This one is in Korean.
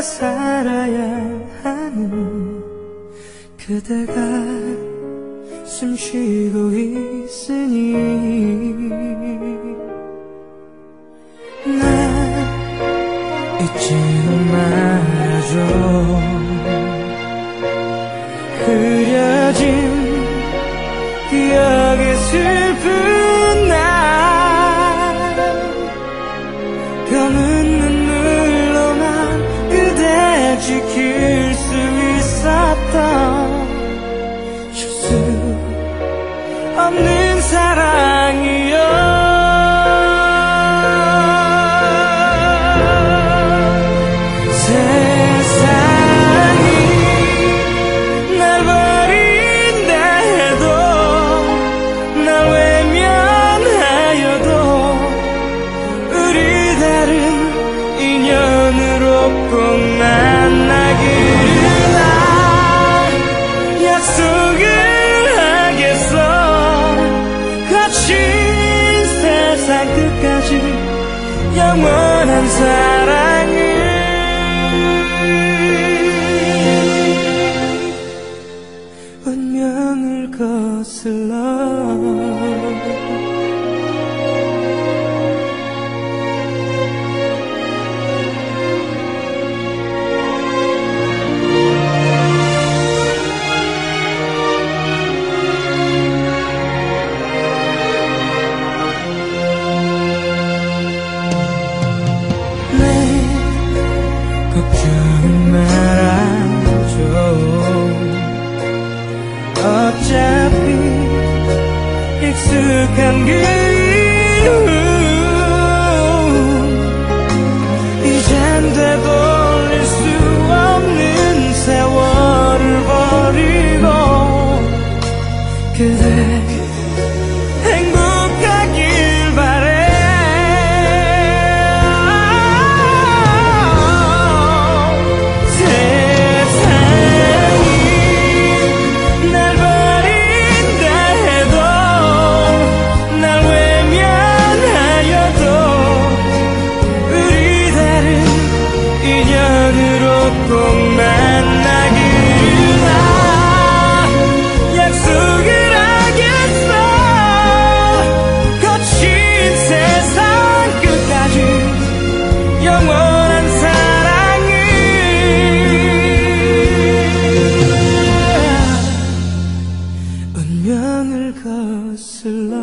살아야 하는 그대가 숨 쉬고 있으니 날 잊지는 말아줘. 흐려진 기억의 슬픈 날 검은 눈물로만 그대 지킬 수 있었던 쉴 수 없는 사랑이여. 세상이 날 버린다 해도 날 외면하여도 우리 다른 인연으로 꼭 만나기를 나 약속을 하겠어. 거친 세상 끝까지 영원한 사랑을 운명을 거슬러 걱정은 말아줘. 어차피 익숙한 그리움 이젠 되돌릴 수 없는 세월을 버리고 그대 행복하길 바래. 꼭 만나기를 나 약속을 하겠어. 거친 세상 끝까지 영원한 사랑을 운명을 거슬러